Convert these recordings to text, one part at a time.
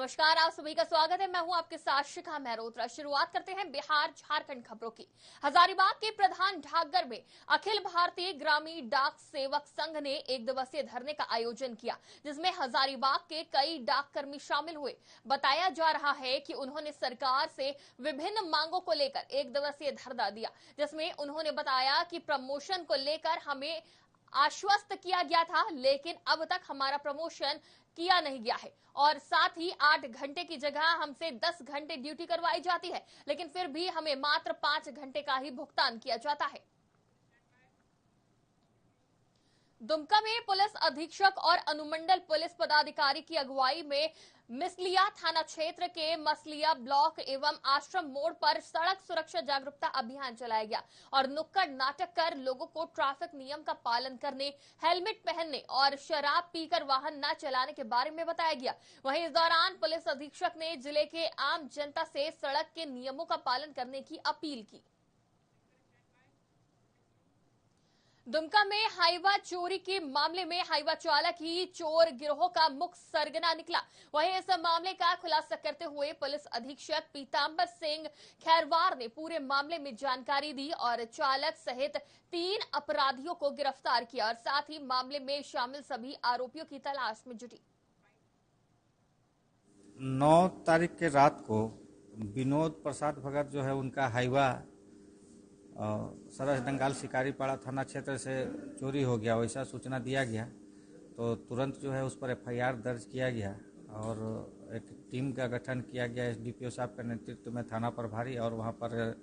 नमस्कार, आप सभी का स्वागत है। मैं हूं आपके साथ शिखा मेहरोत्रा। शुरुआत करते हैं बिहार झारखंड खबरों की। हजारीबाग के प्रधान डाकघर में अखिल भारतीय ग्रामीण डाक सेवक संघ ने एक दिवसीय धरने का आयोजन किया, जिसमें हजारीबाग के कई डाककर्मी शामिल हुए। बताया जा रहा है कि उन्होंने सरकार से विभिन्न मांगों को लेकर एक दिवसीय धरना दिया, जिसमें उन्होंने बताया कि प्रमोशन को लेकर हमें आश्वस्त किया गया था, लेकिन अब तक हमारा प्रमोशन किया नहीं गया है और साथ ही 8 घंटे की जगह हमसे 10 घंटे ड्यूटी करवाई जाती है, लेकिन फिर भी हमें मात्र 5 घंटे का ही भुगतान किया जाता है। दुमका में पुलिस अधीक्षक और अनुमंडल पुलिस पदाधिकारी की अगुवाई में मिसलिया थाना क्षेत्र के मसलिया ब्लॉक एवं आश्रम मोड़ पर सड़क सुरक्षा जागरूकता अभियान चलाया गया और नुक्कड़ नाटक कर लोगों को ट्रैफिक नियम का पालन करने, हेलमेट पहनने और शराब पीकर वाहन न चलाने के बारे में बताया गया। वहीं इस दौरान पुलिस अधीक्षक ने जिले के आम जनता से सड़क के नियमों का पालन करने की अपील की। दुमका में हाईवा चोरी के मामले में हाईवा चालक ही चोर गिरोह का मुख्य सरगना निकला। वहीं इस मामले का खुलासा करते हुए पुलिस अधीक्षक पीतांबर सिंह खैरवार ने पूरे मामले में जानकारी दी और चालक सहित 3 अपराधियों को गिरफ्तार किया और साथ ही मामले में शामिल सभी आरोपियों की तलाश में जुटी। 9 तारीख के रात को विनोद प्रसाद भगत जो है उनका हाईवा सरस डंगाल शिकारीपाड़ा थाना क्षेत्र से चोरी हो गया, वैसा सूचना दिया गया तो तुरंत जो है उस पर एफआईआर दर्ज किया गया और एक टीम का गठन किया गया एसडीपीओ साहब के नेतृत्व में थाना प्रभारी, और वहां पर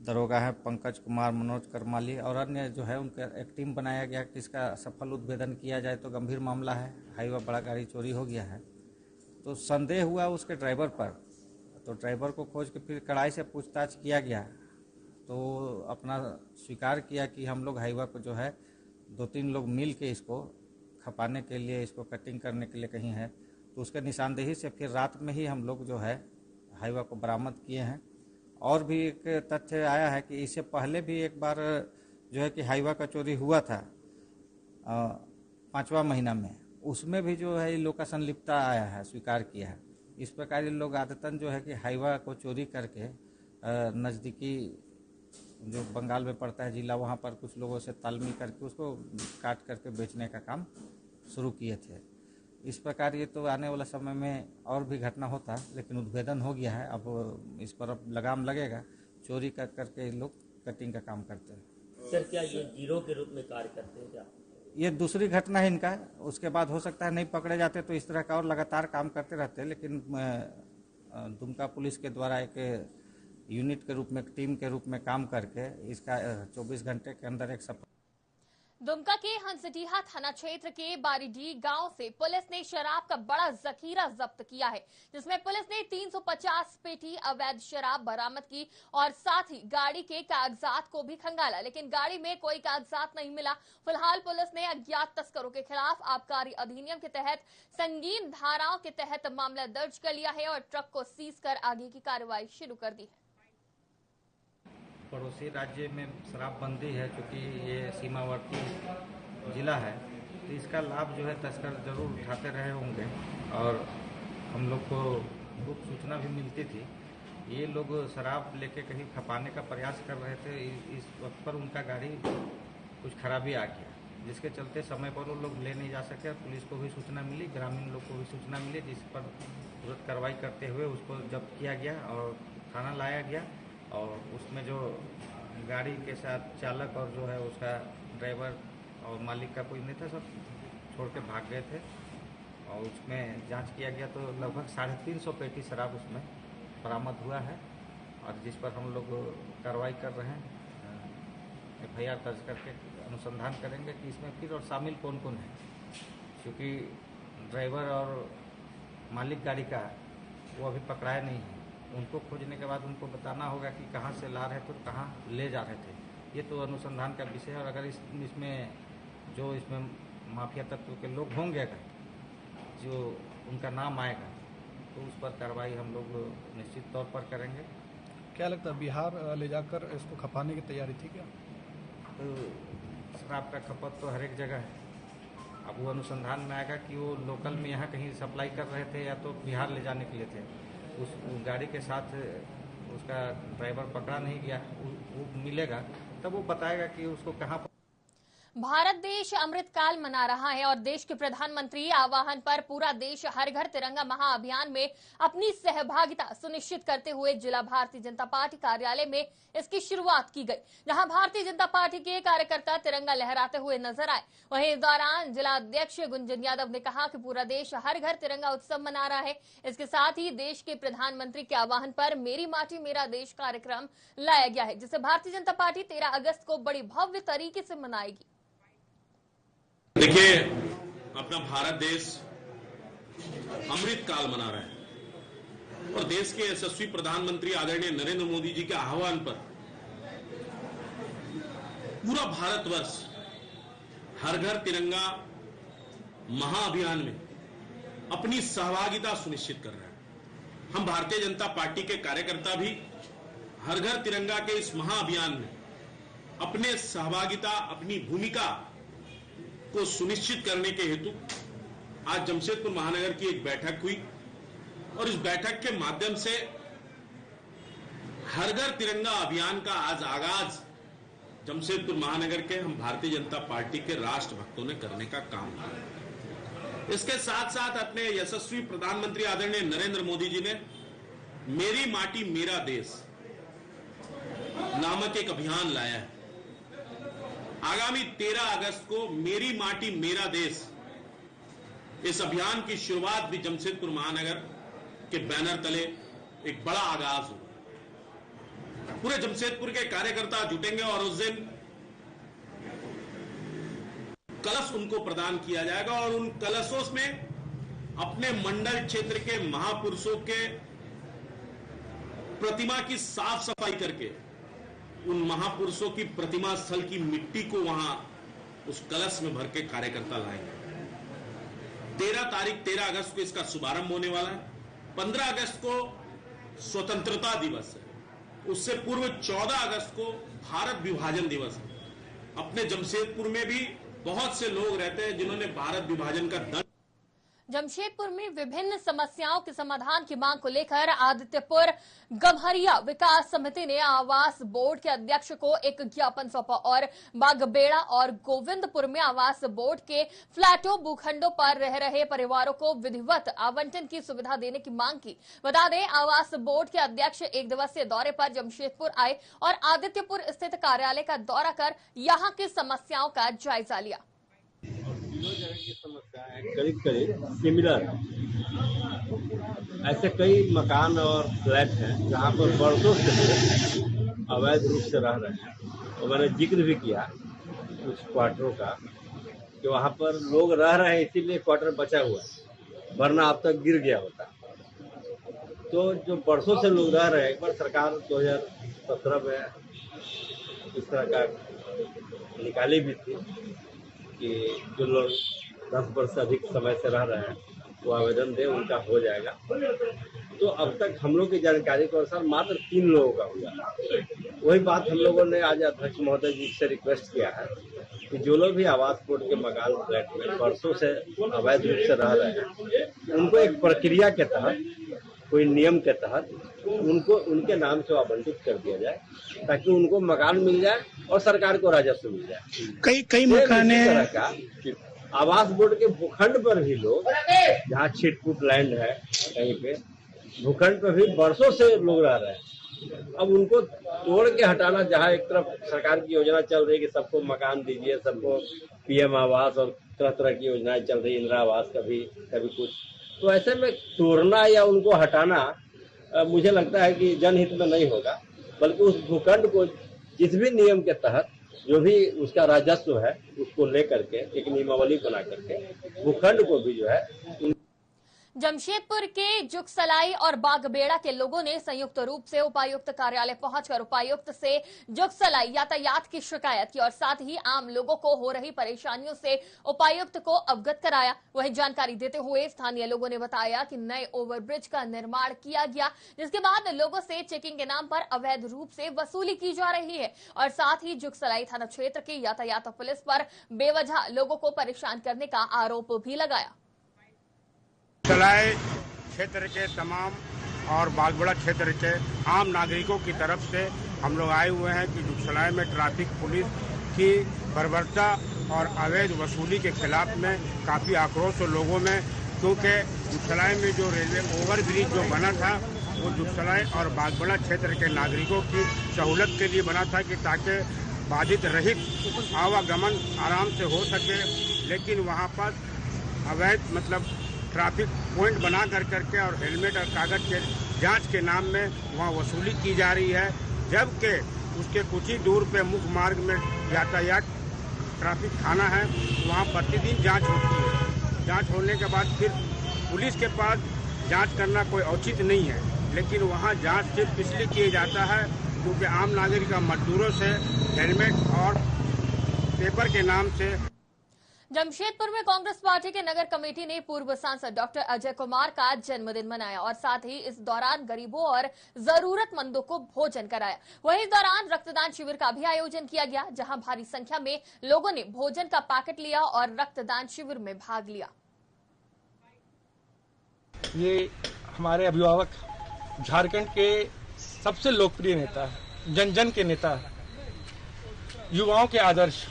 दरोगा है पंकज कुमार, मनोज करमाली और अन्य जो है उनका एक टीम बनाया गया कि इसका सफल उद्भेदन किया जाए। तो गंभीर मामला है, हाईवा बड़ा गाड़ी चोरी हो गया है। तो संदेह हुआ उसके ड्राइवर पर, तो ड्राइवर को खोज के फिर कड़ाई से पूछताछ किया गया तो अपना स्वीकार किया कि हम लोग हाईवा को जो है 2-3 लोग मिल के इसको खपाने के लिए, इसको कटिंग करने के लिए कहीं है। तो उसके निशानदेही से फिर रात में ही हम लोग जो है हाईवा को बरामद किए हैं। और भी एक तथ्य आया है कि इससे पहले भी एक बार जो है कि हाईवा का चोरी हुआ था 5वां महीना में, उसमें भी जो है इन लोग का संलिप्तता आया है, स्वीकार किया है। इस प्रकार इन लोग आदतन जो है कि हाईवा को चोरी करके नज़दीकी जो बंगाल में पड़ता है जिला, वहाँ पर कुछ लोगों से तालमेल करके उसको काट करके बेचने का काम शुरू किए थे। इस प्रकार ये तो आने वाला समय में और भी घटना होता, लेकिन उद्भेदन हो गया है। अब इस पर अब लगाम लगेगा। चोरी कर करके लोग कटिंग का काम करते हैं। सर, क्या ये गिरोह के रूप में कार्य करते हैं क्या? ये दूसरी घटना है इनका, उसके बाद हो सकता है नहीं पकड़े जाते तो इस तरह का और लगातार काम करते रहते हैं। लेकिन दुमका पुलिस के द्वारा एक यूनिट के रूप में, एक टीम के रूप में काम करके इसका 24 घंटे के अंदर एक सफल। दुमका के हंसडीहा थाना क्षेत्र के बारीडीह गांव से पुलिस ने शराब का बड़ा जखीरा जब्त किया है, जिसमें पुलिस ने 350 पेटी अवैध शराब बरामद की और साथ ही गाड़ी के कागजात को भी खंगाला, लेकिन गाड़ी में कोई कागजात नहीं मिला। फिलहाल पुलिस ने अज्ञात तस्करों के खिलाफ आबकारी अधिनियम के तहत संगीन धाराओं के तहत मामला दर्ज कर लिया है और ट्रक को सीज कर आगे की कार्रवाई शुरू कर दी है। पड़ोसी राज्य में शराबबंदी है, क्योंकि ये सीमावर्ती जिला है, तो इसका लाभ जो है तस्कर जरूर उठाते रहे होंगे और हम लोग को गुप्त सूचना भी मिलती थी। ये लोग शराब लेके कहीं खपाने का प्रयास कर रहे थे। इस वक्त पर उनका गाड़ी कुछ खराबी आ गया, जिसके चलते समय पर वो लोग ले नहीं जा सके। पुलिस को भी सूचना मिली, ग्रामीण लोग को भी सूचना मिली, जिस पर तुरंत कार्रवाई करते हुए उसको जब्त किया गया और थाना लाया गया। और उसमें जो गाड़ी के साथ चालक और जो है उसका ड्राइवर और मालिक का कोई नहीं था, सब छोड़ के भाग गए थे। और उसमें जांच किया गया तो लगभग 350 पेटी शराब उसमें बरामद हुआ है और जिस पर हम लोग कार्रवाई कर रहे हैं। एफआईआर दर्ज करके अनुसंधान करेंगे कि इसमें फिर और शामिल कौन कौन है, क्योंकि ड्राइवर और मालिक गाड़ी का वो अभी पकड़ाया नहीं है। उनको खोजने के बाद उनको बताना होगा कि कहाँ से ला रहे थे और कहाँ ले जा रहे थे। ये तो अनुसंधान का विषय है और अगर इसमें माफिया तत्व के लोग होंगे, अगर जो उनका नाम आएगा तो उस पर कार्रवाई हम लोग निश्चित तौर पर करेंगे। क्या लगता है, बिहार ले जाकर इसको खपाने की तैयारी थी क्या? तो शराब का खपत तो हर एक जगह है, अब वो अनुसंधान में आएगा कि वो लोकल में यहाँ कहीं सप्लाई कर रहे थे या तो बिहार ले जाने के लिए थे। उस गाड़ी के साथ उसका ड्राइवर पकड़ा नहीं गया, वो मिलेगा तब वो बताएगा कि उसको कहाँ पर। भारत देश अमृतकाल मना रहा है और देश के प्रधानमंत्री आह्वान पर पूरा देश हर घर तिरंगा महाअभियान में अपनी सहभागिता सुनिश्चित करते हुए जिला भारतीय जनता पार्टी कार्यालय में इसकी शुरुआत की गई, जहां भारतीय जनता पार्टी के कार्यकर्ता तिरंगा लहराते हुए नजर आए। वहीं इस दौरान जिला अध्यक्ष गुंजन यादव ने कहा कि पूरा देश हर घर तिरंगा उत्सव मना रहा है। इसके साथ ही देश के प्रधानमंत्री के आह्वान पर मेरी माटी मेरा देश कार्यक्रम लाया गया है, जिसे भारतीय जनता पार्टी 13 अगस्त को बड़ी भव्य तरीके से मनाएगी। देखिए, अपना भारत देश अमृत काल मना रहा है और देश के यशस्वी प्रधानमंत्री आदरणीय नरेंद्र मोदी जी के आह्वान पर पूरा भारतवर्ष हर घर तिरंगा महाअभियान में अपनी सहभागिता सुनिश्चित कर रहा है। हम भारतीय जनता पार्टी के कार्यकर्ता भी हर घर तिरंगा के इस महाअभियान में अपने सहभागिता, अपनी भूमिका को सुनिश्चित करने के हेतु आज जमशेदपुर महानगर की एक बैठक हुई और इस बैठक के माध्यम से हर घर तिरंगा अभियान का आज आगाज जमशेदपुर महानगर के हम भारतीय जनता पार्टी के राष्ट्र भक्तों ने करने का काम किया। इसके साथ साथ अपने यशस्वी प्रधानमंत्री आदरणीय नरेंद्र मोदी जी ने मेरी माटी मेरा देश नामक एक अभियान लाया है। आगामी 13 अगस्त को मेरी माटी मेरा देश इस अभियान की शुरुआत भी जमशेदपुर महानगर के बैनर तले एक बड़ा आगाज हो। पूरे जमशेदपुर के कार्यकर्ता जुटेंगे और उस दिन कलश उनको प्रदान किया जाएगा और उन कलशों में अपने मंडल क्षेत्र के महापुरुषों के प्रतिमा की साफ सफाई करके उन महापुरुषों की प्रतिमा स्थल की मिट्टी को वहां उस कलश में भर के कार्यकर्ता लाएंगे। 13 अगस्त को इसका शुभारंभ होने वाला है। 15 अगस्त को स्वतंत्रता दिवस है। उससे पूर्व 14 अगस्त को भारत विभाजन दिवस है। अपने जमशेदपुर में भी बहुत से लोग रहते हैं जिन्होंने भारत विभाजन का दंड। जमशेदपुर में विभिन्न समस्याओं के समाधान की मांग को लेकर आदित्यपुर गम्हरिया विकास समिति ने आवास बोर्ड के अध्यक्ष को एक ज्ञापन सौंपा और बागबेड़ा और गोविंदपुर में आवास बोर्ड के फ्लैटों भूखंडों पर रह रहे परिवारों को विधिवत आवंटन की सुविधा देने की मांग की। बता दें, आवास बोर्ड के अध्यक्ष एक दिवसीय दौरे पर जमशेदपुर आए और आदित्यपुर स्थित कार्यालय का दौरा कर यहां की समस्याओं का जायजा लिया। की समस्या है करीब सिमिलर है। ऐसे कई मकान और फ्लैट हैं जहां पर वर्षों से अवैध रूप से रह रहे हैं और मैंने जिक्र भी किया कुछ क्वार्टरों का कि वहां पर लोग रह रहे हैं, इसीलिए क्वार्टर बचा हुआ है, वरना अब तक गिर गया होता। तो जो वर्षों से लोग रह रहे हैं, एक बार सरकार 2017 में इस तरह का निकाली भी थी कि जो लोग 10 वर्ष से अधिक समय से रह रहे हैं वो आवेदन दे, उनका हो जाएगा। तो अब तक हम लोग की जानकारी के अनुसार मात्र 3 लोगों का हुआ। वही बात हम लोगों ने आज अध्यक्ष महोदय जी से रिक्वेस्ट किया है कि जो लोग भी आवास बोर्ड के मकान फ्लैट में वर्षों से अवैध रूप से रह रहे हैं, उनको एक प्रक्रिया के तहत, कोई नियम के तहत उनको उनके नाम से आवंटित कर दिया जाए ताकि उनको मकान मिल जाए और सरकार को राजस्व मिल जाए। कई मकान का आवास बोर्ड के भूखंड पर भी लोग, जहाँ छिटपुट लैंड है कहीं पे, भूखंड पर भी वर्षों से लोग रह रहे हैं। अब उनको तोड़ के हटाना, जहाँ एक तरफ सरकार की योजना चल रही है कि सबको मकान दीजिए, सबको पीएम आवास और तरह तरह की योजनाएं चल रही, इंदिरा आवास कभी कुछ, तो ऐसे में तोड़ना या उनको हटाना मुझे लगता है कि जनहित में नहीं होगा, बल्कि उस भूखंड को जिस भी नियम के तहत जो भी उसका राजस्व है उसको लेकर के एक नियमावली बना करके भूखंड को भी जो है। जमशेदपुर के जुगसलाई और बागबेड़ा के लोगों ने संयुक्त रूप से उपायुक्त कार्यालय पहुंचकर उपायुक्त से जुगसलाई यातायात की शिकायत की और साथ ही आम लोगों को हो रही परेशानियों से उपायुक्त को अवगत कराया। वहीं जानकारी देते हुए स्थानीय लोगों ने बताया कि नए ओवरब्रिज का निर्माण किया गया, जिसके बाद लोगों से चेकिंग के नाम पर अवैध रूप से वसूली की जा रही है और साथ ही जुगसलाई थाना क्षेत्र की यातायात पुलिस पर बेवजह लोगों को परेशान करने का आरोप भी लगाया। जुगसलाई क्षेत्र के तमाम और बागबेड़ा क्षेत्र के आम नागरिकों की तरफ से हम लोग आए हुए हैं कि जुगसलाई में ट्रैफिक पुलिस की बर्बरता और अवैध वसूली के खिलाफ में काफ़ी आक्रोश है लोगों में, क्योंकि जुगसलाई में जो रेलवे ओवरब्रिज जो बना था वो जुगसलाई और बागबेड़ा क्षेत्र के नागरिकों की सहूलत के लिए बना था कि ताकि बाधित रहित आवागमन आराम से हो सके, लेकिन वहाँ पर अवैध ट्रैफिक पॉइंट बना करके और हेलमेट और कागज के जांच के नाम में वहाँ वसूली की जा रही है, जबकि उसके कुछ ही दूर पे मुख्य मार्ग में यातायात ट्रैफिक थाना है, वहाँ प्रतिदिन जांच होती है। जांच होने के बाद फिर पुलिस के पास जांच करना कोई औचित्य नहीं है, लेकिन वहाँ जांच सिर्फ इसलिए किया जाता है क्योंकि आम नागरिक का मजदूरों से हेलमेट और पेपर के नाम से। जमशेदपुर में कांग्रेस पार्टी के नगर कमेटी ने पूर्व सांसद डॉक्टर अजय कुमार का जन्मदिन मनाया और साथ ही इस दौरान गरीबों और जरूरतमंदों को भोजन कराया। वहीं इस दौरान रक्तदान शिविर का भी आयोजन किया गया, जहां भारी संख्या में लोगों ने भोजन का पैकेट लिया और रक्तदान शिविर में भाग लिया। ये हमारे अभिभावक झारखंड के सबसे लोकप्रिय नेता, जन जन के नेता, युवाओं के आदर्श,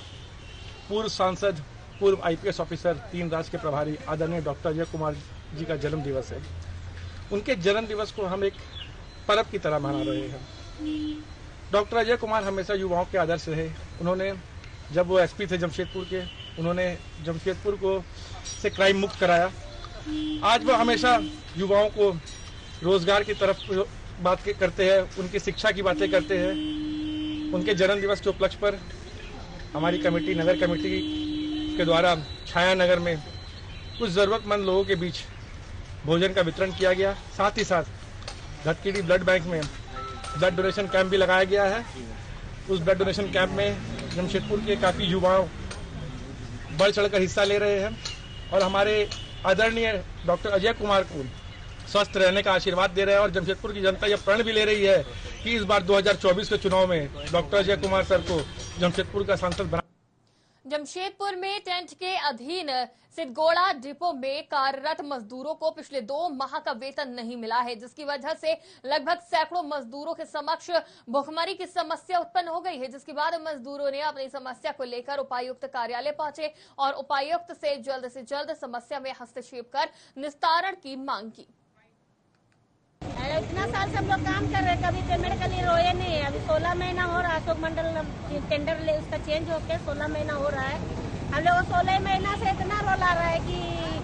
पूर्व सांसद, पूर्व आईपीएस ऑफिसर, 3 राज्य के प्रभारी आदरणीय डॉक्टर अजय कुमार जी का जन्म दिवस है। उनके जन्म दिवस को हम एक पर्व की तरह मना रहे हैं। डॉक्टर अजय कुमार हमेशा युवाओं के आदर्श रहे। उन्होंने, जब वो एसपी थे जमशेदपुर के, उन्होंने जमशेदपुर को से क्राइम मुक्त कराया। आज वो हमेशा युवाओं को रोजगार की तरफ बात करते हैं, उनकी शिक्षा की बातें करते हैं। उनके जन्म दिवस के उपलक्ष्य पर हमारी कमेटी, नगर कमेटी के द्वारा छाया नगर में कुछ जरूरतमंद लोगों के बीच भोजन का वितरण किया गया। साथ ही साथ धतकीडी ब्लड बैंक में ब्लड डोनेशन कैंप भी लगाया गया है। उस ब्लड डोनेशन कैंप में जमशेदपुर के काफ़ी युवाओं बढ़ चढ़कर हिस्सा ले रहे हैं और हमारे आदरणीय डॉक्टर अजय कुमार को स्वस्थ रहने का आशीर्वाद दे रहे हैं और जमशेदपुर की जनता यह प्रण भी ले रही है कि इस बार 2024 के चुनाव में डॉक्टर अजय कुमार सर को जमशेदपुर का सांसद बना। जमशेदपुर में टेंट के अधीन सिद्धगोड़ा डिपो में कार्यरत मजदूरों को पिछले 2 माह का वेतन नहीं मिला है, जिसकी वजह से लगभग सैकड़ों मजदूरों के समक्ष भुखमरी की समस्या उत्पन्न हो गई है। जिसके बाद मजदूरों ने अपनी समस्या को लेकर उपायुक्त कार्यालय पहुंचे और उपायुक्त से जल्द समस्या में हस्तक्षेप कर निस्तारण की मांग की। इतना साल से हम लोग काम कर रहे हैं, कभी पेमेंट के लिए रोए नहीं है। अभी 16 महीना हो रहा है, अशोक मंडल टेंडर ले उसका चेंज होकर 16 महीना हो रहा है। हम लोग 16 महीना से इतना रोला रहा है कि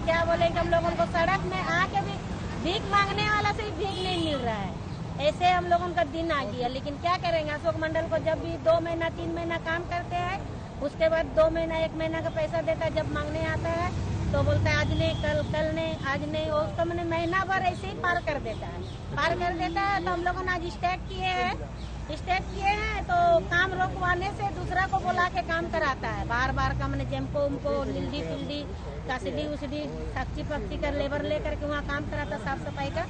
क्या बोलेंगे, हम लोगों को सड़क में आके भी भीख मांगने वाला से भीख नहीं मिल रहा है। ऐसे हम लोगों का दिन आ गया, लेकिन क्या करेंगे। अशोक मंडल को जब भी 2 महीना 3 महीना काम करते हैं, उसके बाद 2 महीना 1 महीना का पैसा देता है। जब मांगने आता है तो बोलता है आज नहीं, कल नहीं, आज नहीं। उसको मैंने महीना भर ऐसे ही पार कर देता है। तो हम लोगों ने आज स्ट्राइक किए हैं तो काम रोकवाने से दूसरा को बुला के काम कराता है। बार का मैंने जेमको उनको लिल्डी फिल्डी कासीडी उसडी साक्षी पक्षी का लेबर लेकर के वहाँ काम कराता, साफ सफाई का।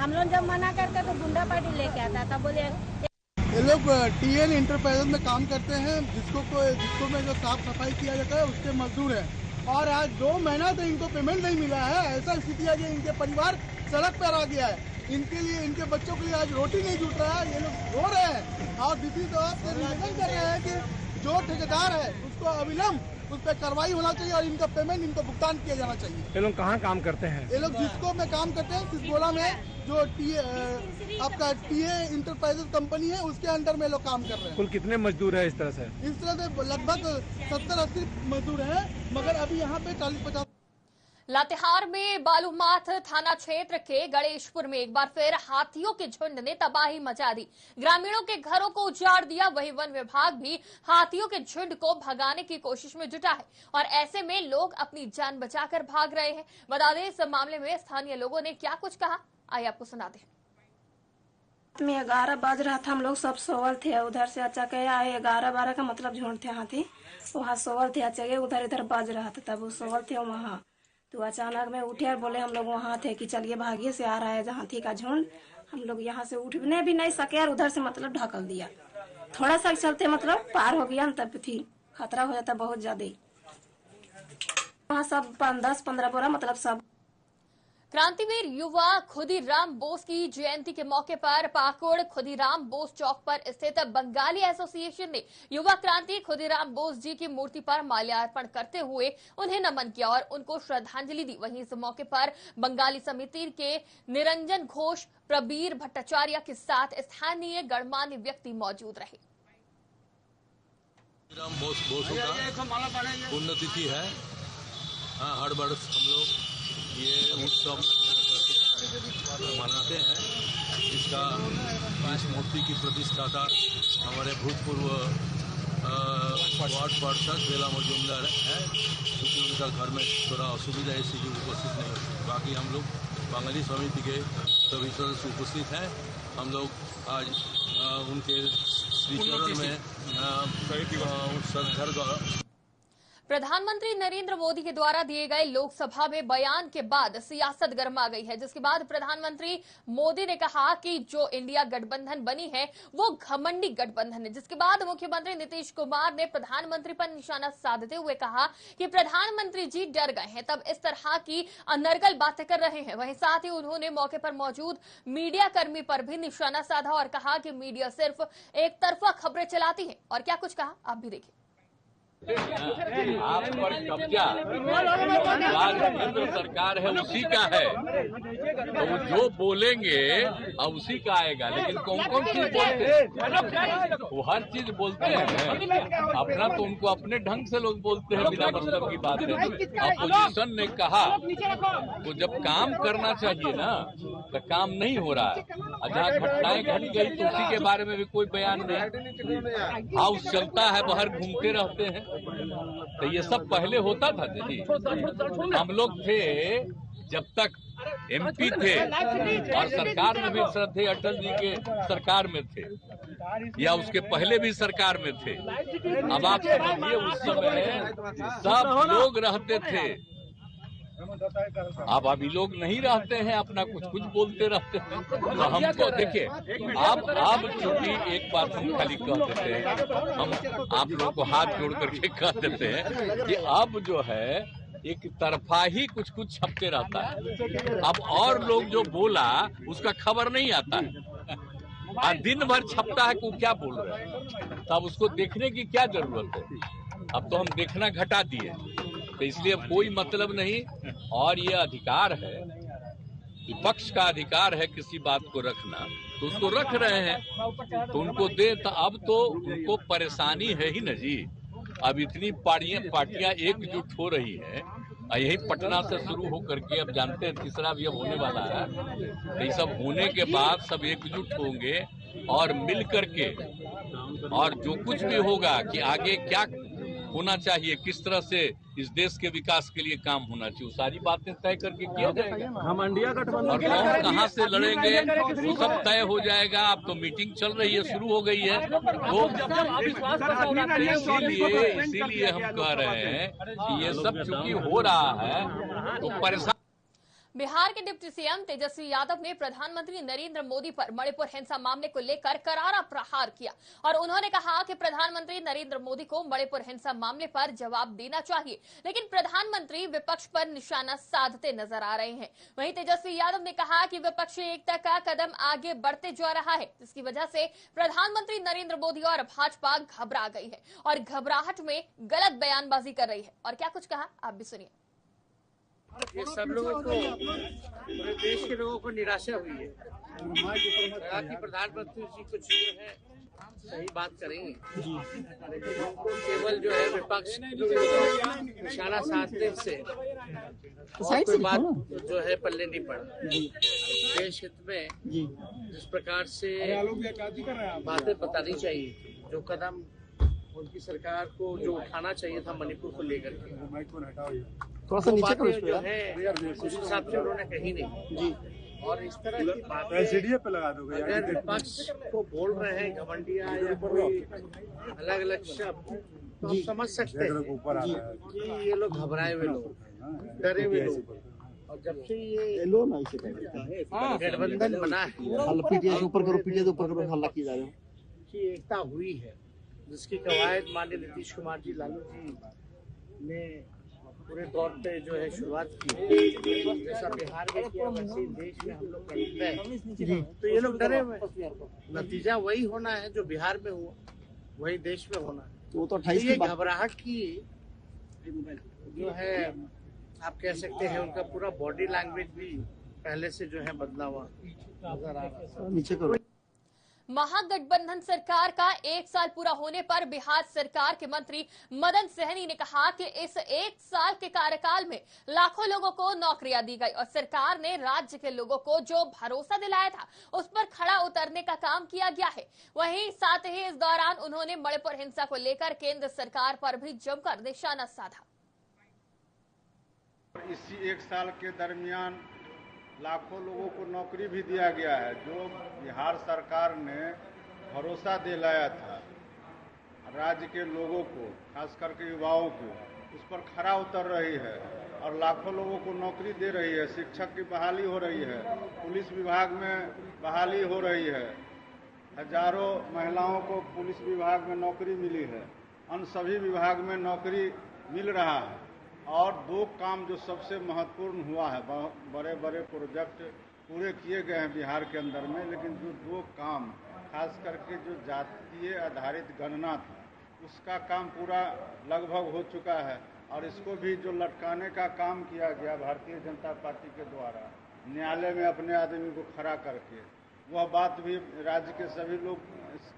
हम लोग जब मना करते तो गुंडा पार्टी लेके आता था। बोले ये लोग टीएन इंटरप्राइजेज में काम करते हैं, जिसको में जो साफ सफाई किया जाता है उसके मजदूर हैं और आज 2 महीना से इनको पेमेंट नहीं मिला है। ऐसा स्थिति है कि इनके परिवार सड़क पर आ गया है। इनके लिए, इनके बच्चों के लिए आज रोटी नहीं जुट रहा है। ये लोग रो रहे हैं और डीसी साहब से निवेदन कर रहे हैं कि जो ठेकेदार है उसको अविलंब उस पर कार्रवाई होना चाहिए और इनका पेमेंट इनको भुगतान किया जाना चाहिए। ये लोग कहाँ काम करते हैं? ये लोग जिसको में काम करते हैं, सिद्धगोड़ा में जो आपका टीए इंटरप्राइजेज कंपनी है उसके अंडर में लोग काम कर रहे हैं। कुल कितने मजदूर है इस तरह से? लगभग 70-80 मजदूर हैं, मगर अभी यहाँ पे 40-50। लातेहार में बालूमाथ थाना क्षेत्र के गणेशपुर में एक बार फिर हाथियों के झुंड ने तबाही मचा दी। ग्रामीणों के घरों को उजाड़ दिया। वहीं वन विभाग भी हाथियों के झुंड को भगाने की कोशिश में जुटा है और ऐसे में लोग अपनी जान बचाकर भाग रहे हैं। बता दें, इस मामले में स्थानीय लोगों ने क्या कुछ कहा, आइए आपको सुना दें। में 11 बज रहा था, हम लोग सब सोवल थे। उधर से अचानक आए 11-12 का मतलब झुंड थे हाथी, वहाँ सोवल थे। अचानक उधर इधर बज रहा था, तब वो सोवल थे वहाँ। तो अचानक में उठे और बोले, हम लोग वहाँ थे कि चलिए भागिए से आ रहा है हाथी का झुंड। हम लोग यहाँ से उठने भी नहीं सके और उधर से मतलब ढकल दिया। थोड़ा सा चलते मतलब पार हो गया, तब फिर खतरा हो जाता बहुत ज्यादा। वहाँ सब 10-15 बोरा मतलब सब। क्रांतिवीर युवा खुदीराम बोस की जयंती के मौके पर पाकुड़ खुदीराम बोस चौक पर स्थित बंगाली एसोसिएशन ने युवा क्रांति खुदीराम बोस जी की मूर्ति पर माल्यार्पण करते हुए उन्हें नमन किया और उनको श्रद्धांजलि दी। वहीं इस मौके पर बंगाली समिति के निरंजन घोष, प्रबीर भट्टाचार्य के साथ स्थानीय गणमान्य व्यक्ति मौजूद रहे। खुदीराम बोस का पुण्यतिथि है। हर वर्ष हम लोग ये उत्सव मनाते हैं। इस मूर्ति की प्रतिष्ठाता हमारे भूतपूर्व वार्ड पार्षद बेला मजूमदार है, क्योंकि उनका घर में थोड़ा असुविधा है, इसीलिए उपस्थित नहीं होती। बाकी हम लोग बंगाली समिति के सभी सदस्य उपस्थित हैं। हम लोग आज उनके श्रीचरण में श्रद्धा। प्रधानमंत्री नरेंद्र मोदी के द्वारा दिए गए लोकसभा में बयान के बाद सियासत गर्मा गई है, जिसके बाद प्रधानमंत्री मोदी ने कहा कि जो इंडिया गठबंधन बनी है वो घमंडी गठबंधन है। जिसके बाद मुख्यमंत्री नीतीश कुमार ने प्रधानमंत्री पर निशाना साधते हुए कहा कि प्रधानमंत्री जी डर गए हैं, तब इस तरह की अनर्गल बातें कर रहे हैं। वहीं साथ ही उन्होंने मौके पर मौजूद मीडिया कर्मी पर भी निशाना साधा और कहा कि मीडिया सिर्फ एक तरफा खबरें चलाती है। और क्या कुछ कहा, आप भी देखिए। आप पर कब्जा आज केंद्र सरकार है, उसी का है, तो वो जो बोलेंगे अब उसी का आएगा। लेकिन कौन कौन चीज बोलते हैं, वो हर चीज बोलते हैं अपना, तो उनको अपने ढंग से लोग बोलते हैं, बिना मतलब की बात है। अपोजिशन ने कहा तो जब काम करना चाहिए ना, तो काम नहीं हो रहा है। जहाँ घटनाएं घट गई तो उसी के बारे में भी कोई बयान नहीं। हाउस चलता है, बाहर घूमते रहते हैं, तो ये सब पहले होता था जी। हम लोग थे जब तक एमपी थे और सरकार में भी थे, अटल जी के सरकार में थे या उसके पहले भी सरकार में थे। अब आप समझिए उस समय सब लोग रहते थे, अब अभी लोग नहीं रहते हैं, अपना कुछ बोलते रहते हैं। तो हमको देखिए, आप चूंकि एक बात हम खाली कह देते हैं, हम आप लोगों को हाथ जोड़ करके कह देते हैं कि अब जो है एक तरफा ही कुछ छपते रहता है। अब और लोग जो बोला उसका खबर नहीं आता है, और दिन भर छपता है कि वो क्या बोल रहे हैं, तब उसको देखने की क्या जरूरत है। अब तो हम देखना घटा दिए, तो इसलिए कोई मतलब नहीं। और ये अधिकार है, विपक्ष का अधिकार है किसी बात को रखना, तो उसको रख रहे हैं, तो उनको दे। तो अब तो उनको परेशानी है ही न जी। अब इतनी पार्टियां एकजुट हो रही है, यही पटना से शुरू होकर के अब जानते हैं तीसरा भी अब होने वाला है। तो ये सब होने के बाद सब एकजुट होंगे और मिल करके, और जो कुछ भी होगा कि आगे क्या होना चाहिए, किस तरह से इस देश के विकास के लिए काम होना चाहिए, सारी बातें तय करके किया जाएगा। हम इंडिया गठबंधन और कौन कहाँ से लड़ेंगे वो सब तय हो जाएगा। अब तो मीटिंग चल रही है, शुरू हो गई है, तो इसीलिए हम कह रहे हैं कि ये सब चूंकि हो रहा है तो परेशान। बिहार के डिप्टी सीएम तेजस्वी यादव ने प्रधानमंत्री नरेंद्र मोदी पर मणिपुर हिंसा मामले को लेकर करारा प्रहार किया और उन्होंने कहा कि प्रधानमंत्री नरेंद्र मोदी को मणिपुर हिंसा मामले पर जवाब देना चाहिए, लेकिन प्रधानमंत्री विपक्ष पर निशाना साधते नजर आ रहे हैं। वहीं तेजस्वी यादव ने कहा कि विपक्षी एकता का कदम आगे बढ़ते जा रहा है, जिसकी वजह से प्रधानमंत्री नरेंद्र मोदी और भाजपा घबरा गई है और घबराहट में गलत बयानबाजी कर रही है। और क्या कुछ कहा, आप भी सुनिए। ये सब लोगों को, पूरे देश के लोगों को निराशा हुई है। कहा कि प्रधानमंत्री जी कुछ ये है सही बात करेंगे केवल जो है विपक्ष निशाना साधने से और कोई बात जो है पल्ले नहीं पड़ा। देश हित में जिस प्रकार से बातें बतानी चाहिए थी, जो कदम उनकी सरकार को जो उठाना चाहिए था मणिपुर को लेकर के, थोड़ा सा नीचे करो जो है उस हिसाब से उन्होंने कही नहीं जी। और इस तरह की बातें पे लगा दोगे अगर विपक्ष को बोल रहे हैं घमंडिया या कोई अलग अलग शब्द, तो आप समझ सकते हैं कि ये लोग घबराए हुए लोग, डरे हुए लोग। और जब से ये गठबंधन बना है, पीटीए ऊपर करो, पीटीए ऊपर करो, हल्ला की जा रहे हो की एकता हुई है, जिसकी कवायद माननीय नीतीश कुमार जी, लालू जी ने पूरे तौर पे जो है शुरुआत की, जैसा बिहार में किया वैसे देश में हम लोग करते हैं। तो ये लोग डरे हुए, नतीजा वही होना है जो बिहार में हुआ, वही देश में होना है। तो 28 ये घबराहट की जो है आप कह सकते हैं, उनका पूरा बॉडी लैंग्वेज भी पहले से जो है बदला हुआ नजर आ रहा है। नीचे करो। महागठबंधन सरकार का 1 साल पूरा होने पर बिहार सरकार के मंत्री मदन सहनी ने कहा कि इस 1 साल के कार्यकाल में लाखों लोगों को नौकरियां दी गई और सरकार ने राज्य के लोगों को जो भरोसा दिलाया था उस पर खड़ा उतरने का काम किया गया है। वहीं साथ ही इस दौरान उन्होंने मणिपुर हिंसा को लेकर केंद्र सरकार पर भी जमकर निशाना साधा। इसी 1 साल के दरमियान लाखों लोगों को नौकरी भी दिया गया है, जो बिहार सरकार ने भरोसा दिलाया था राज्य के लोगों को, खास करके युवाओं को, उस पर खरा उतर रही है और लाखों लोगों को नौकरी दे रही है। शिक्षक की बहाली हो रही है, पुलिस विभाग में बहाली हो रही है, हजारों महिलाओं को पुलिस विभाग में नौकरी मिली है, अन्य सभी विभाग में नौकरी मिल रहा है। और 2 काम जो सबसे महत्वपूर्ण हुआ है, बड़े बड़े प्रोजेक्ट पूरे किए गए हैं बिहार के अंदर में, लेकिन जो 2 काम खास करके जो जातीय आधारित गणना था उसका काम पूरा लगभग हो चुका है और इसको भी जो लटकाने का काम किया गया भारतीय जनता पार्टी के द्वारा न्यायालय में अपने आदमी को खड़ा करके, वह बात भी राज्य के सभी लोग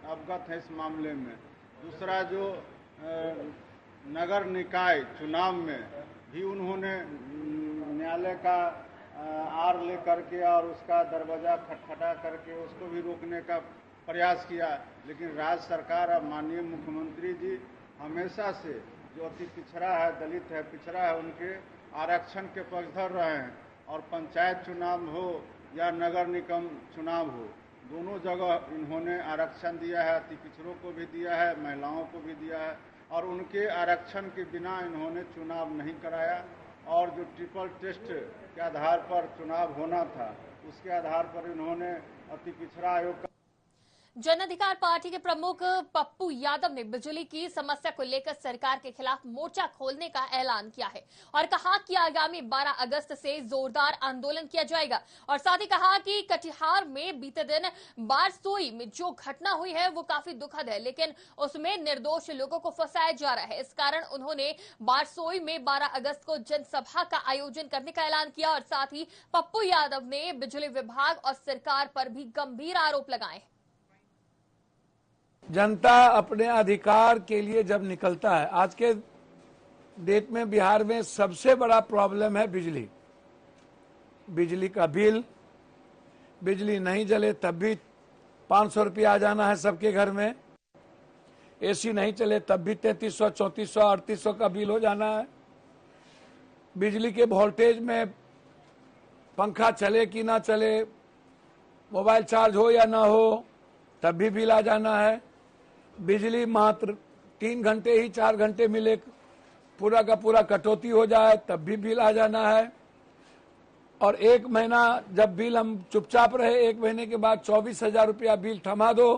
अवगत हैं इस मामले में। दूसरा जो नगर निकाय चुनाव में भी उन्होंने न्यायालय का आर ले करके और उसका दरवाजा खटखटा करके उसको भी रोकने का प्रयास किया, लेकिन राज्य सरकार और माननीय मुख्यमंत्री जी हमेशा से जो अति पिछड़ा है, दलित है, पिछड़ा है, उनके आरक्षण के पक्षधर रहे हैं। और पंचायत चुनाव हो या नगर निगम चुनाव हो, दोनों जगह इन्होंने आरक्षण दिया है, अति पिछड़ों को भी दिया है, महिलाओं को भी दिया है और उनके आरक्षण के बिना इन्होंने चुनाव नहीं कराया। और जो ट्रिपल टेस्ट के आधार पर चुनाव होना था उसके आधार पर इन्होंने अति पिछड़ा आयोग का। जन अधिकार पार्टी के प्रमुख पप्पू यादव ने बिजली की समस्या को लेकर सरकार के खिलाफ मोर्चा खोलने का ऐलान किया है और कहा कि आगामी 12 अगस्त से जोरदार आंदोलन किया जाएगा। और साथ ही कहा कि कटिहार में बीते दिन बारसोई में जो घटना हुई है वो काफी दुखद है, लेकिन उसमें निर्दोष लोगों को फंसाया जा रहा है। इस कारण उन्होंने बारसोई में 12 अगस्त को जनसभा का आयोजन करने का ऐलान किया। और साथ ही पप्पू यादव ने बिजली विभाग और सरकार पर भी गंभीर आरोप लगाए। जनता अपने अधिकार के लिए जब निकलता है, आज के डेट में बिहार में सबसे बड़ा प्रॉब्लम है बिजली। बिजली का बिल, बिजली नहीं जले तब भी 500 रुपया आ जाना है सबके घर में, एसी नहीं चले तब भी 3300, 3400, 3800 का बिल हो जाना है। बिजली के वोल्टेज में पंखा चले कि ना चले, मोबाइल चार्ज हो या ना हो तब भी बिल आ जाना है। बिजली मात्र 3 घंटे ही 4 घंटे मिले, पूरा का पूरा कटौती हो जाए तब भी बिल आ जाना है। और 1 महीना जब बिल हम चुपचाप रहे, 1 महीने के बाद 24,000 रुपया बिल थमा दो,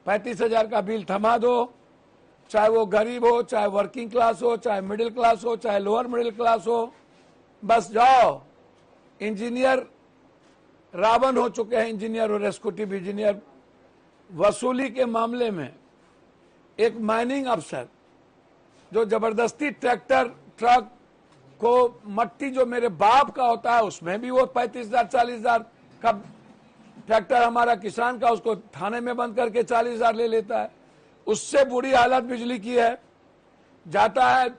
35,000 का बिल थमा दो। चाहे वो गरीब हो, चाहे वर्किंग क्लास हो, चाहे मिडिल क्लास हो, चाहे लोअर मिडिल क्लास हो, बस जाओ। इंजीनियर रावण हो चुके हैं, इंजीनियर और एग्जीक्यूटिव इंजीनियर। वसूली के मामले में एक माइनिंग अफसर जो जबरदस्ती ट्रैक्टर ट्रक को, मट्टी जो मेरे बाप का होता है उसमें भी वो 35,000 40,000 का ट्रैक्टर हमारा किसान का, उसको थाने में बंद करके 40,000 ले लेता है। उससे बुरी हालत बिजली की है। जाता है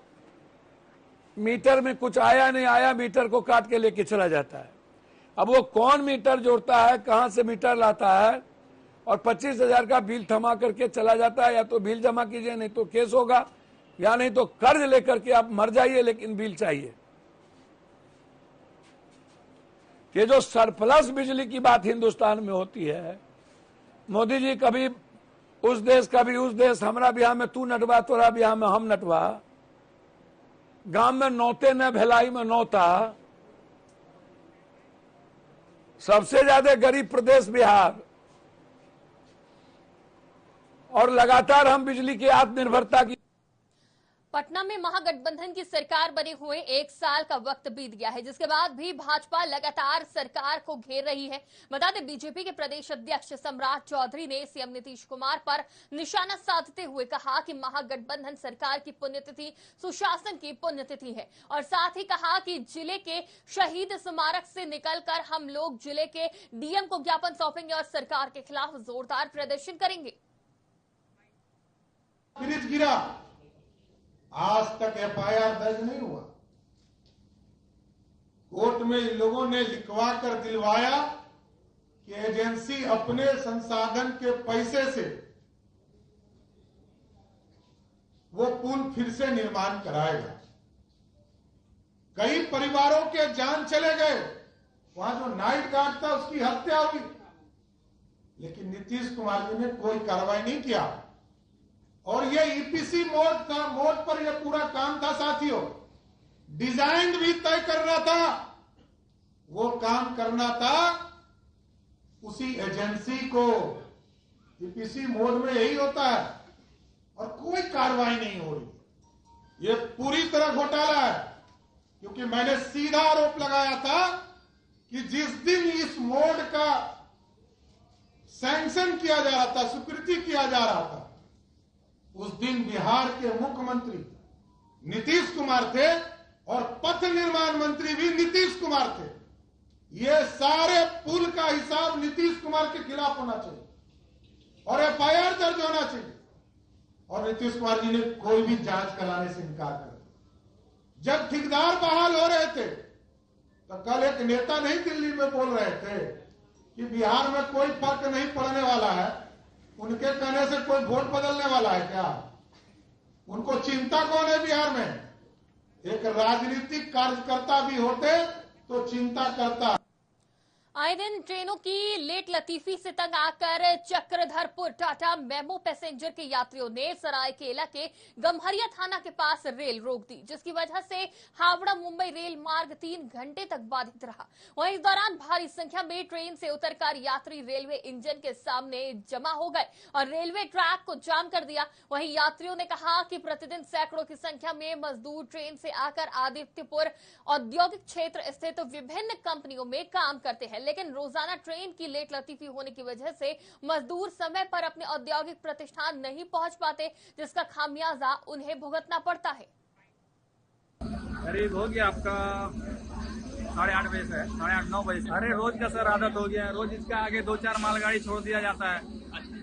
मीटर में कुछ आया नहीं आया, मीटर को काट के लेके चला जाता है। अब वो कौन मीटर जोड़ता है, कहां से मीटर लाता है, और 25,000 का बिल थमा करके चला जाता है। या तो बिल जमा कीजिए, नहीं तो केस होगा, या नहीं तो कर्ज लेकर के आप मर जाइए, लेकिन बिल चाहिए। ये जो सरप्लस बिजली की बात हिंदुस्तान में होती है, मोदी जी कभी उस देश कभी उस देश, हमारा बिहार में तू नटवा, तोरा बिहार में हम नटवा, गांव में नौते न भिलाई में नौता। सबसे ज्यादा गरीब प्रदेश बिहार, और लगातार हम बिजली की आत्मनिर्भरता की। पटना में महागठबंधन की सरकार बने हुए 1 साल का वक्त बीत गया है, जिसके बाद भी भाजपा लगातार सरकार को घेर रही है। बता दें, बीजेपी के प्रदेश अध्यक्ष सम्राट चौधरी ने सीएम नीतीश कुमार पर निशाना साधते हुए कहा कि महागठबंधन सरकार की पुण्यतिथि सुशासन की पुण्यतिथि है, और साथ ही कहा कि जिले के शहीद स्मारक से निकलकर हम लोग जिले के डीएम को ज्ञापन सौंपेंगे और सरकार के खिलाफ जोरदार प्रदर्शन करेंगे। फ्रिज गिरा, आज तक एफआईआर दर्ज नहीं हुआ। कोर्ट में इन लोगों ने लिखवा कर दिलवाया कि एजेंसी अपने संसाधन के पैसे से वो पुल फिर से निर्माण कराएगा। कई परिवारों के जान चले गए, वहां जो नाइट गार्ड था उसकी हत्या हुई, लेकिन नीतीश कुमार जी ने कोई कार्रवाई नहीं किया। और ये ईपीसी मोड पर ये पूरा काम था साथियों। डिजाइन भी तय करना था, वो काम करना था उसी एजेंसी को। ईपीसी मोड में यही होता है, और कोई कार्रवाई नहीं हो रही। ये पूरी तरह घोटाला है, क्योंकि मैंने सीधा आरोप लगाया था कि जिस दिन इस मोड का सैंक्शन किया जा रहा था, स्वीकृति किया जा रहा था, उस दिन बिहार के मुख्यमंत्री नीतीश कुमार थे और पथ निर्माण मंत्री भी नीतीश कुमार थे। ये सारे पुल का हिसाब नीतीश कुमार के खिलाफ होना चाहिए और एफआईआर दर्ज होना चाहिए। और नीतीश कुमार जी ने कोई भी जांच कराने से इनकार कर दिया। जब ठेकेदार बहाल हो रहे थे तो कल एक नेता नहीं दिल्ली में बोल रहे थे कि बिहार में कोई फर्क नहीं पड़ने वाला है। उनके कहने से कोई वोट बदलने वाला है क्या? उनको चिंता कौन है बिहार में? एक राजनीतिक कार्यकर्ता भी होते तो चिंता करता। आए दिन ट्रेनों की लेट लतीफी से तंग आकर चक्रधरपुर टाटा मेमो पैसेंजर के यात्रियों ने सरायकेला के गम्हरिया थाना के पास रेल रोक दी, जिसकी वजह से हावड़ा मुंबई रेल मार्ग 3 घंटे तक बाधित रहा। वहीं इस दौरान भारी संख्या में ट्रेन से उतरकर यात्री रेलवे इंजन के सामने जमा हो गए और रेलवे ट्रैक को जाम कर दिया। वहीं यात्रियों ने कहा कि प्रतिदिन सैकड़ों की संख्या में मजदूर ट्रेन से आकर आदित्यपुर औद्योगिक क्षेत्र स्थित विभिन्न कंपनियों में काम करते हैं, लेकिन रोजाना ट्रेन की लेट लतीफी होने की वजह से मजदूर समय पर अपने औद्योगिक प्रतिष्ठान नहीं पहुंच पाते, जिसका खामियाजा उन्हें भुगतना पड़ता है। करीब हो गया आपका 8:30 बजे से 8:30-9 बजे से। अरे रोज का सर आदत हो गया है, रोज इसका आगे 2-4 मालगाड़ी छोड़ दिया जाता है,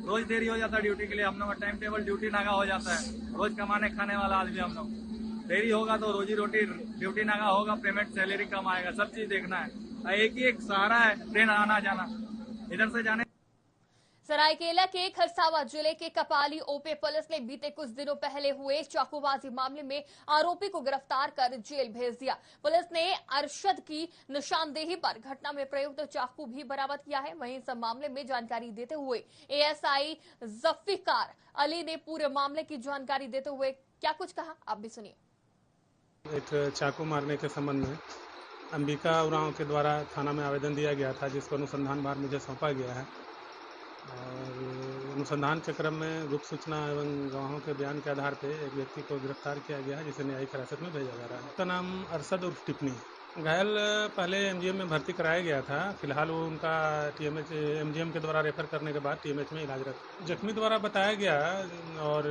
रोज देरी हो जाता है ड्यूटी के लिए। हम लोग का टाइम टेबल ड्यूटी नागा हो जाता है, रोज कमाने खाने वाला आदमी हम लोग। देरी होगा तो रोजी रोटी ड्यूटी नागा होगा, पेमेंट सैलरी कम आएगा, सब चीज देखना है। एक ही एक सहारा है ट्रेन आना जाना, इधर से जाने। सरायकेला के खरसावा जिले के कपाली ओपे पुलिस ने बीते कुछ दिनों पहले हुए चाकूबाजी मामले में आरोपी को गिरफ्तार कर जेल भेज दिया। पुलिस ने अरशद की निशानदेही पर घटना में प्रयुक्त चाकू भी बरामद किया है। वहीं इस मामले में जानकारी देते हुए एएसआई जफ्फिकार अली ने पूरे मामले की जानकारी देते हुए क्या कुछ कहा, आप भी सुनिए। एक चाकू मारने के संबंध में अंबिका उरांव के द्वारा थाना में आवेदन दिया गया था, जिसको अनुसंधान भार मुझे सौंपा गया है। और अनुसंधान के क्रम में गुप्त सूचना एवं गवाहों के बयान के आधार पर एक व्यक्ति को गिरफ्तार किया गया है, जिसे न्यायिक हिरासत में भेजा जा रहा है। उसका नाम अरशद उर्फ टिप्पणी। घायल पहले एमजीएम में भर्ती कराया गया था, फिलहाल वो उनका टीएमएच एमजीएम के द्वारा रेफर करने के बाद टीएमएच में इलाज रखा। जख्मी द्वारा बताया गया और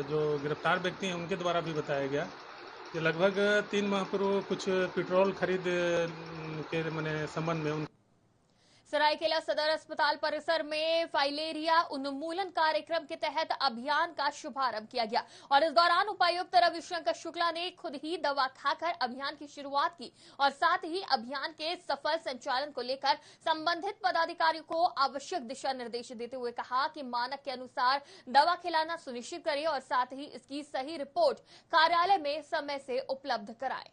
जो गिरफ्तार व्यक्ति हैं उनके द्वारा भी बताया गया कि लगभग 3 माह पूर्व कुछ पेट्रोल खरीद के संबंध में सरायकेला सदर अस्पताल परिसर में फाइलेरिया उन्मूलन कार्यक्रम के तहत अभियान का शुभारंभ किया गया और इस दौरान उपायुक्त रविशंकर शुक्ला ने खुद ही दवा खाकर अभियान की शुरुआत की और साथ ही अभियान के सफल संचालन को लेकर संबंधित पदाधिकारियों को आवश्यक दिशा निर्देश देते हुए कहा कि मानक के अनुसार दवा खिलाना सुनिश्चित करें और साथ ही इसकी सही रिपोर्ट कार्यालय में समय से उपलब्ध कराएं।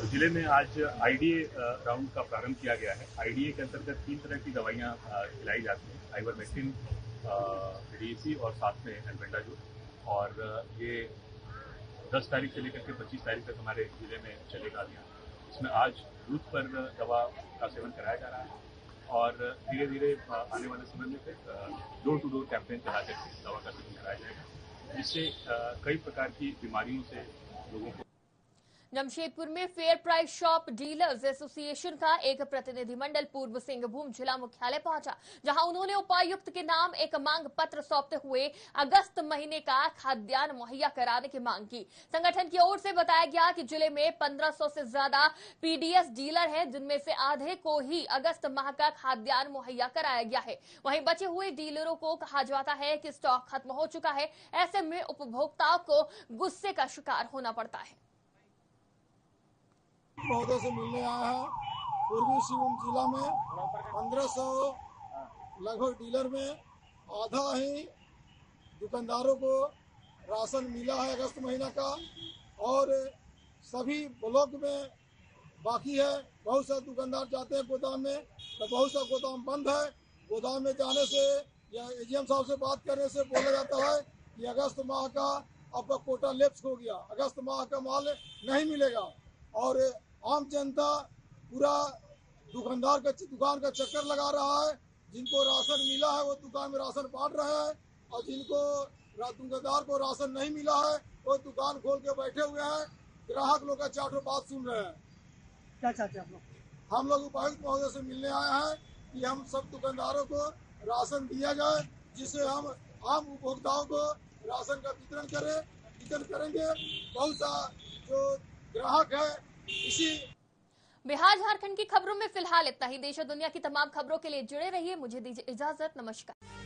जिले में आज आईडीए राउंड का प्रारंभ किया गया है। आईडीए के अंतर्गत 3 तरह की दवाइयां खिलाई जाती हैं, आइवरमेक्टिन, डीएसी और साथ में एल्बेंडाजोल। और ये 10 तारीख से लेकर के 25 तारीख तक हमारे जिले में चलेगा अभियान। इसमें आज बूथ पर दवा का सेवन कराया जा रहा है और धीरे धीरे आने वाले समय में फिर डोर टू डोर कैंपेन चला करके दवा का सेवन कराया जाएगा, जिससे कई प्रकार की बीमारियों से लोगों को। जमशेदपुर में fair price shop dealers association का एक प्रतिनिधिमंडल पूर्व सिंहभूम जिला मुख्यालय पहुंचा, जहां उन्होंने उपायुक्त के नाम एक मांग पत्र सौंपते हुए अगस्त महीने का खाद्यान्न मुहैया कराने की मांग की। संगठन की ओर से बताया गया कि जिले में 1500 से ज्यादा पीडीएस डीलर हैं, जिनमें से आधे को ही अगस्त माह का खाद्यान्न मुहैया कराया गया है। वहीं बचे हुए डीलरों को कहा जाता है कि स्टॉक खत्म हो चुका है। ऐसे में उपभोक्ताओं को गुस्से का शिकार होना पड़ता है। महोदय से मिलने आया है। पूर्वी सिंहभूम जिला में 1500 लगभग डीलर में आधा ही दुकानदारों को राशन मिला है अगस्त महीना का और सभी ब्लॉक में बाकी है। बहुत सारे दुकानदार जाते हैं गोदाम में तो बहुत सा गोदाम बंद है। गोदाम में जाने से या एजीएम साहब से बात करने से बोला जाता है कि अगस्त माह का आपका कोटा लैप्स हो गया, अगस्त माह का माल नहीं मिलेगा। और आम जनता पूरा दुकान का चक्कर लगा रहा है। जिनको राशन मिला है वो दुकान में राशन बांट रहे हैं और जिनको दुकानदार को राशन नहीं मिला है वो दुकान खोल के बैठे हुए हैं। ग्राहक लोग का चारों बात सुन रहे हैं। क्या चाहते हैं आप लोग? हम लोग उपायुक्त महोदय से मिलने आए हैं कि हम सब दुकानदारों को राशन दिया जाए, जिससे हम आम उपभोक्ताओं को राशन का वितरण करेंगे। बहुत सा जो ग्राहक है इसी। बिहार झारखंड की खबरों में फिलहाल इतना ही। देश और दुनिया की तमाम खबरों के लिए जुड़े रहिए। मुझे दीजिए इजाजत। नमस्कार।